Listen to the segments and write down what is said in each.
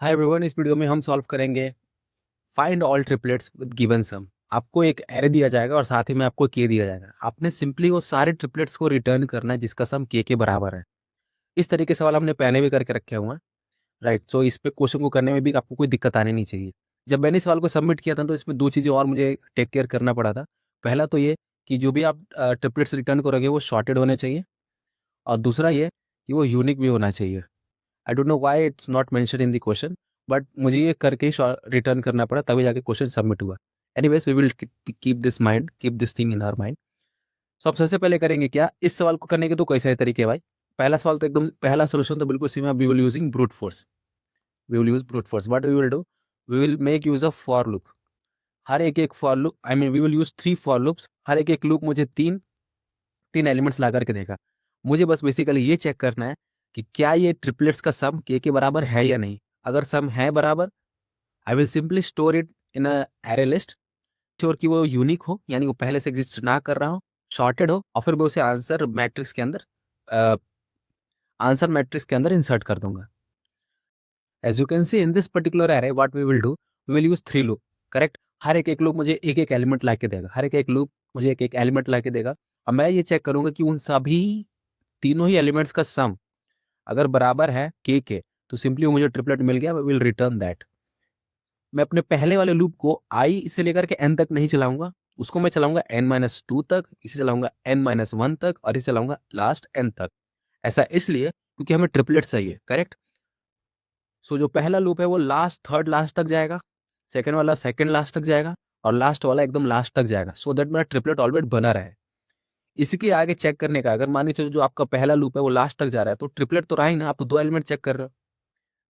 Hi everyone, इस video में हम सॉल्व करेंगे find all triplets with given sum. आपको एक एरे दिया जाएगा और साथ ही में आपको के दिया जाएगा। आपने सिंपली वो सारे ट्रिपलेट्स को रिटर्न करना है जिसका सम के बराबर है। इस तरीके से सवाल हमने पहले भी करके रखे हुए हैं, राइट। सो इस पे क्वेश्चन को करने में भी आपको कोई दिक्कत आनी नहीं चाहिए। जब मैंने सवाल को सबमिट किया था तो इसमें दो चीज़ें और मुझे टेक केयर करना पड़ा था। पहला तो ये कि जो भी आप ट्रिपलेट्स रिटर्न करोगे वो शॉर्टेड होने चाहिए, और दूसरा ये कि वो यूनिक भी होना चाहिए। I don't know why it's not mention in the question, but मुझे ये करके ही रिटर्न करना पड़ा, तभी जाके क्वेश्चन सबमिट हुआ। Anyways, we will keep this thing in our mind. So अब सबसे पहले करेंगे क्या, इस सवाल को करने के तो कई सारे तरीके हैं भाई। पहला सवाल तो एकदम पहला सोल्यूशन तो बिल्कुल सीमा, we will using brute force. We will use brute force. What we will do, we will make use of for loop. हर एक एक for loop, I mean we will use 3 for loops. हर एक एक loop मुझे तीन तीन elements ला करके देगा। मुझे बस बेसिकली ये चेक करना है कि क्या ये ट्रिपलेट्स का सम के बराबर है या नहीं। अगर सम है बराबर, आई will simply store it in a array list. Sure कि वो यूनिक हो, यानी वो पहले से एग्जिस्ट ना कर रहा हो, शॉर्टेड हो, और फिर मैं उसे आंसर मैट्रिक्स के अंदर इंसर्ट कर दूंगा। As you can see in this particular array, what we will do, we will use 3 loop. Correct. हर एक एक लूप मुझे एक एक एलिमेंट ला के देगा। हर एक एक लूप मुझे एक एक एलिमेंट ला के देगा, और मैं ये चेक करूंगा कि उन सभी तीनों ही एलिमेंट्स का सम अगर बराबर है के, तो सिंपली मुझे ट्रिपलेट मिल गया। We will return that. मैं अपने पहले वाले लूप को आई से लेकर के एन तक नहीं चलाऊंगा, उसको मैं चलाऊंगा n-2 तक, इसे चलाऊंगा n-1 तक, और इसे चलाऊंगा लास्ट n तक। ऐसा इसलिए क्योंकि हमें ट्रिपलेट चाहिए। करेक्ट। सो जो पहला लूप है वो लास्ट थर्ड लास्ट तक जाएगा, सेकंड वाला सेकंड लास्ट तक जाएगा, और लास्ट वाला एकदम लास्ट तक जाएगा, सो दैट मेरा ट्रिपलेट ऑलरेडी बना रहे। इसके आगे चेक करने का, अगर मान के चलो जो आपका पहला लूप है वो लास्ट तक जा रहा है, तो ट्रिपलेट तो रहा ही ना, आप तो 2 एलिमेंट चेक कर रहे हो।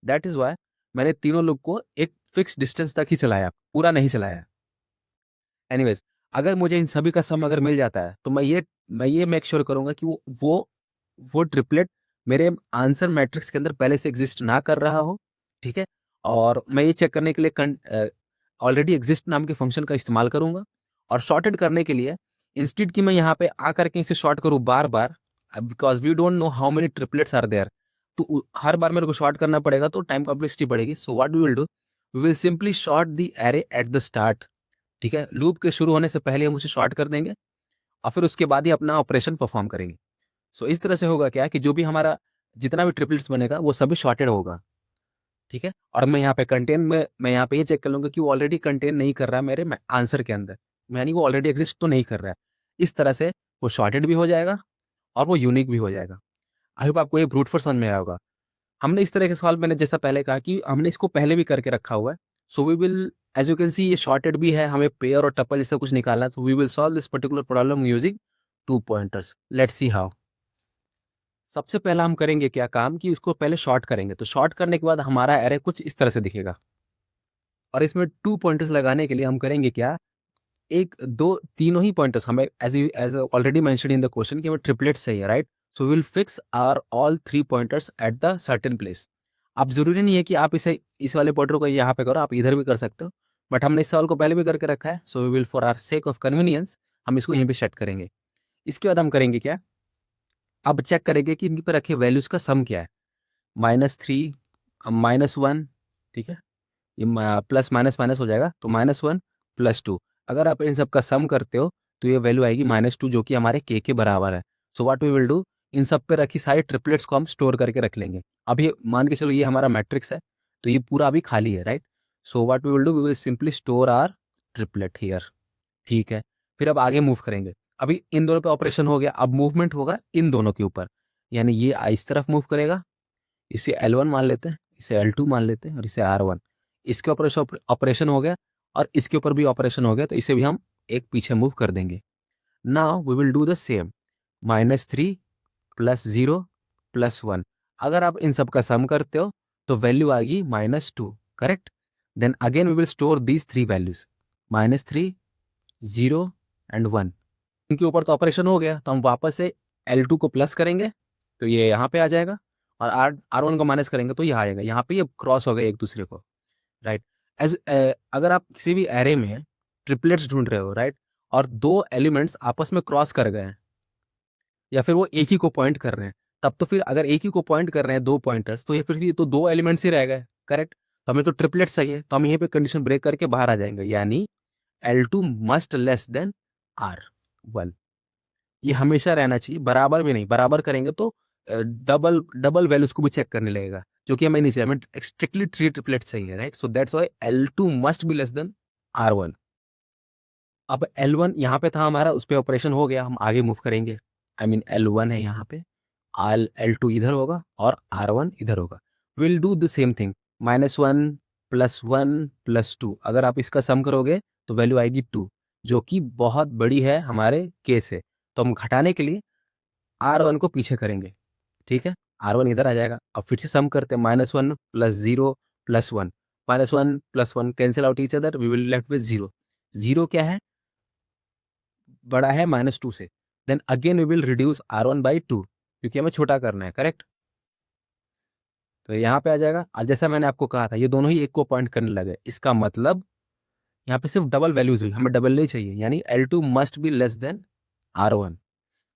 दैट इज वाई मैंने तीनों लूप को एक फिक्स डिस्टेंस तक ही चलाया, पूरा नहीं चलाया। एनीवेज, अगर मुझे इन सभी का सम अगर मिल जाता है, तो मैं ये मेक श्योर करूंगा कि वो ट्रिपलेट मेरे आंसर मैट्रिक्स के अंदर पहले से एग्जिस्ट ना कर रहा हो। ठीक है। और मैं ये चेक करने के लिए ऑलरेडी एग्जिस्ट नाम के फंक्शन का इस्तेमाल करूंगा। और शॉर्टेड करने के लिए, इंस्टेड कि मैं यहाँ पे आकर के इसे शॉर्ट करूँ बार बार, because we don't know how many triplets are there, तो हर बार मेरे को शॉर्ट करना पड़ेगा, तो टाइम कॉम्प्लेक्सिटी बढ़ेगी। So what we will do, we will simply sort the array at the start. ठीक है। लूप के शुरू होने से पहले हम उसे शॉर्ट कर देंगे, और फिर उसके बाद ही अपना ऑपरेशन परफॉर्म करेंगे। सो इस तरह से होगा क्या कि जो भी हमारा जितना भी ट्रिपलेट्स बनेगा वो सभी शॉर्टेड होगा। ठीक है। और मैं यहाँ पे कंटेन में मैं यहाँ पे ये चेक कर लूंगा कि वो ऑलरेडी कंटेन नहीं कर रहा है मेरे आंसर के अंदर, यानी वो ऑलरेडी एग्जिस्ट तो नहीं कर रहा है। इस तरह से वो शॉर्टेड भी हो जाएगा और वो यूनिक भी हो जाएगा। आई होप आपको ये ब्रूट फोर्स समझ में आया होगा। हमने इस तरह के सवाल, मैंने जैसा पहले कहा कि हमने इसको पहले भी करके रखा हुआ है। So we will, as you can see, ये शॉर्टेड भी है, हमें पेयर और टपल जैसा कुछ निकालना है। तो we will solve this particular problem using 2 pointers. Let's see how. सबसे पहला हम करेंगे क्या काम कि उसको पहले शॉर्ट करेंगे। तो शॉर्ट करने के बाद हमारा एरे कुछ इस तरह से दिखेगा, और इसमें 2 पॉइंटर्स लगाने के लिए हम करेंगे क्या, एक दो तीनों ही पॉइंटर्स हमें, as already mentioned in the question, कि हमें ट्रिपलेट्स चाहिए, right. So we will fix our all 3 pointers at the certain place. अब जरूरी नहीं है कि आप इस वाले पॉइंटर को यहाँ पे करो, आप इधर भी कर सकते हो, बट हमने इस सवाल को पहले भी करके रखा है। So we will, for our sake of convenience, हम इसको यहीं पे सेट करेंगे। इसके बाद हम करेंगे क्या, अब चेक करेंगे कि इनके पर रखे वैल्यूज का सम क्या है। -3, -1। ठीक है। ये प्लस माइनस माइनस हो जाएगा, तो -1 +2। अगर आप इन सब का सम करते हो तो ये वैल्यू आएगी -2, जो कि हमारे के बराबर है। So what we will do, इन सब पे रखी सारी ट्रिपलेट्स को हम स्टोर करके रख लेंगे। अब ये मान के चलो ये हमारा मैट्रिक्स है, तो ये पूरा अभी खाली है, right. So what we will do, we will simply store our triplet here. ठीक है। फिर अब आगे मूव करेंगे। अभी इन दोनों पे ऑपरेशन हो गया, अब मूवमेंट होगा इन दोनों के ऊपर, यानी ये इस तरफ मूव करेगा, इसे L1 मान लेते हैं, इसे L2 मान लेते हैं, और इसे R1। इसके ऊपर ऑपरेशन हो गया, और इसके ऊपर भी ऑपरेशन हो गया, तो इसे भी हम एक पीछे मूव कर देंगे। Now we will do the same, -3 +0 +1। अगर आप इन सब का सम करते हो तो वैल्यू आएगी -2। Correct. Then again we will store these 3 values, -3, 0 and 1। इनके ऊपर तो ऑपरेशन हो गया, तो हम वापस से L2 को प्लस करेंगे, तो ये यहाँ पे आ जाएगा, और R1 को माइनस करेंगे तो यहाँ आएगा। यहाँ पे ये क्रॉस हो गए एक दूसरे को, राइट। अगर आप किसी भी एरे में ट्रिपलेट्स ढूंढ रहे हो, राइट, और दो एलिमेंट्स आपस में क्रॉस कर गए हैं, या फिर वो एक ही को पॉइंट कर रहे हैं, तब तो फिर अगर एक ही को पॉइंट कर रहे हैं 2 पॉइंटर्स, तो ये फिर ये तो 2 एलिमेंट्स ही रह गए। करेक्ट। तो हमें तो ट्रिपलेट चाहिए, तो हम यहीं पे कंडीशन ब्रेक करके बाहर आ जाएंगे, यानी L2 must less than R1। ये हमेशा रहना चाहिए, बराबर भी नहीं, बराबर करेंगे तो डबल डबल वैल्यूज को भी चेक करने लगेगा, जो कि हमें नहीं चाहिए, हमें स्ट्रिक्टली 3 ट्रिपलेट चाहिए, right. So that's why L2 must be less than R1। अब L1 यहाँ पे था हमारा, उस पर ऑपरेशन हो गया, हम आगे मूव करेंगे। आई मीन L1 है यहाँ पे, L2 इधर होगा और R1 इधर होगा। Will do the same thing, -1 +1 +2। अगर आप इसका सम करोगे तो वैल्यू आएगी 2, जो कि बहुत बड़ी है हमारे केस से। तो हम घटाने के लिए R1 को पीछे करेंगे, ठीक है। R1 इधर आ जाएगा। अब फिर से सम करते हैं, -1 +0 +1, -1 +1 cancel out each other, we will left with 0। 0 क्या है, बड़ा है -2 से। Then again we will reduce R1 by 2, क्योंकि हमें छोटा करना है, करेक्ट। तो यहाँ पे आ जाएगा। आज जैसा मैंने आपको कहा था, ये दोनों ही एक को पॉइंट करने लगे, इसका मतलब यहाँ पे सिर्फ डबल वैल्यूज हुई, हमें डबल नहीं चाहिए, यानी L2 must be less than R1।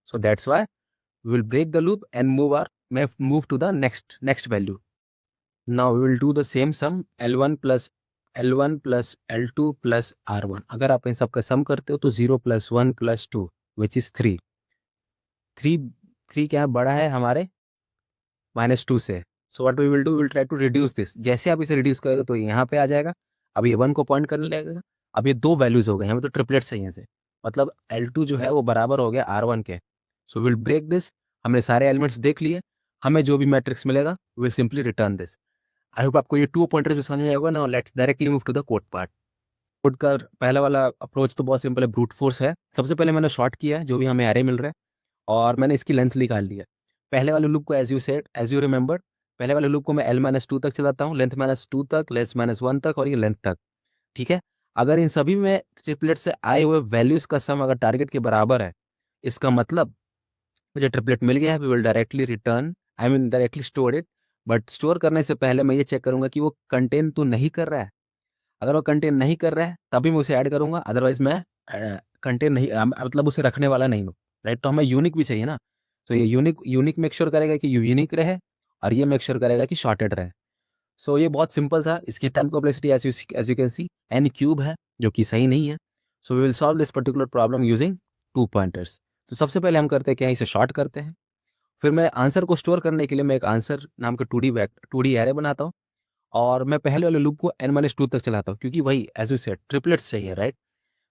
So that's why we will break the loop and move to the next value. Now we will do the same sum, L1 plus L2 plus R1। अगर आप इन सबका सम करते हो तो 0 + 1 + 2 which is 3। 3 क्या है, बड़ा है हमारे -2 से। So what we will do, will try to reduce this. जैसे आप इसे रिड्यूस करोगे तो यहाँ पे आ जाएगा। अब ये 1 को पॉइंट करने लगेगा। अब ये 2 वैल्यूज हो गए, हमें तो ट्रिपलेट चाहिए थे, मतलब L2 जो है वो बराबर हो गया R1 के। So will break this. हमने सारे एलिमेंट्स देख लिए, हमें जो भी मैट्रिक्स मिलेगा will simply return this. I hope आपको ये 2 पॉइंटर्स भी समझ में आएगा। Now let's directly move to the code part. Code का पहला वाला अप्रोच तो बहुत सिंपल है, ब्रूट फोर्स है। सबसे पहले मैंने शॉर्ट किया है जो भी हमें एरे मिल रहा है, और मैंने इसकी लेंथ निकाल ली है। पहले वाले लूप को एज यू रिमेंबर, पहले वाले लूप को मैं L-2 तक चलाता हूँ, लेंथ -2 तक, लेस -1 तक, और ये लेंथ तक, ठीक है। अगर इन सभी में ट्रिपलेट से आए हुए वैल्यूज का सम अगर टारगेट के बराबर है, इसका मतलब मुझे ट्रिपलेट मिल गया है। We will directly return, I mean directly store it. But store करने से पहले मैं ये चेक करूंगा कि वो कंटेन तो नहीं कर रहा है। अगर वो कंटेन नहीं कर रहा है तभी मैं उसे ऐड करूंगा, अदरवाइज मैं कंटेन नहीं, मतलब उसे रखने वाला नहीं हूँ, राइट। तो हमें यूनिक भी चाहिए ना, तो ये यूनिक मेक श्योर करेगा कि यूनिक रहे, और ये मेक श्योर करेगा कि शॉर्टेड रहे। सो ये बहुत सिंपल था। इसकी time complexity as you can see n³ है, जो कि सही नहीं है। So we will solve this particular problem using 2 pointers. तो सबसे पहले हम करते हैं क्या, इसे शॉर्ट करते हैं। फिर मैं आंसर को स्टोर करने के लिए मैं एक आंसर नाम का 2D एरे बनाता हूँ, और मैं पहले वाले लूप को n-2 तक चलाता हूँ, क्योंकि वही एज यू सेड ट्रिपलेट्स चाहिए, राइट।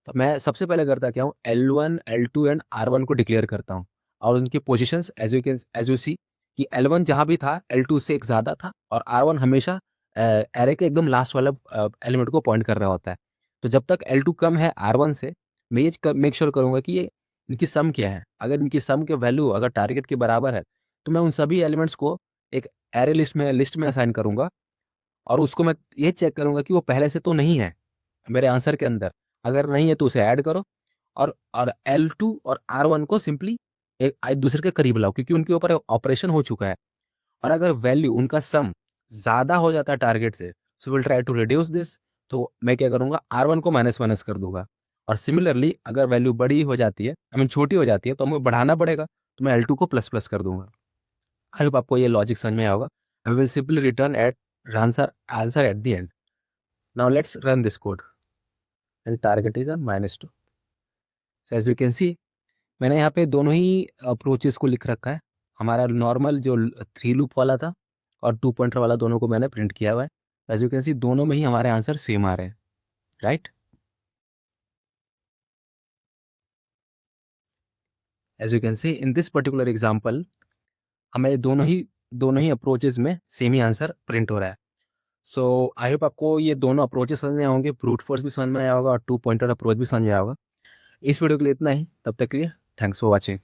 तो मैं सबसे पहले करता क्या हूँ, L1 L2 एंड R1 को डिक्लेयर करता हूँ, और उनकी पोजीशंस एज यू सी कि L1 जहाँ भी था L2 से एक ज़्यादा था, और R1 हमेशा एरे के एकदम लास्ट वाला एलिमेंट को पॉइंट कर रहा होता है। तो जब तक L2 कम है R1 से, मैं ये मेक श्योर करूँगा कि ये इनकी सम क्या है। अगर इनकी सम के वैल्यू अगर टारगेट के बराबर है, तो मैं उन सभी एलिमेंट्स को एक एरे लिस्ट में असाइन करूँगा, और उसको मैं ये चेक करूँगा कि वो पहले से तो नहीं है मेरे आंसर के अंदर। अगर नहीं है तो उसे ऐड करो, और L2 और R1 को सिंपली एक दूसरे के करीब लाओ, क्योंकि उनके ऊपर ऑपरेशन हो चुका है। और अगर वैल्यू उनका सम ज़्यादा हो जाता है टारगेट से, so will try to reduce this. तो मैं क्या करूँगा, R1 को माइनस कर दूंगा। और सिमिलरली अगर वैल्यू बड़ी हो जाती है, आई मीन छोटी हो जाती है, तो हमें बढ़ाना पड़ेगा, तो मैं L2 को प्लस कर दूंगा। आई होप आपको ये लॉजिक समझ में आया होगा। I will simply return at answer at the end. Now let's run this code and target is -2। So as you can see, मैंने यहाँ पे दोनों ही अप्रोचेस को लिख रखा है। हमारा नॉर्मल जो 3 लूप वाला था और 2 पॉइंटर वाला, दोनों को मैंने प्रिंट किया हुआ है। एज यू कैन सी दोनों में ही हमारे आंसर सेम आ रहे हैं, right. As you can see in this particular example, हमें दोनों ही अप्रोचेस में सेम ही आंसर प्रिंट हो रहा है। सो आई होप आपको ये दोनों अप्रोचेस समझ में आए होंगे, ब्रूट फोर्स भी समझ में आया होगा और 2 पॉइंटर अप्रोच भी समझ में आया होगा। इस वीडियो के लिए इतना ही, तब तक के लिए थैंक्स फॉर वॉचिंग।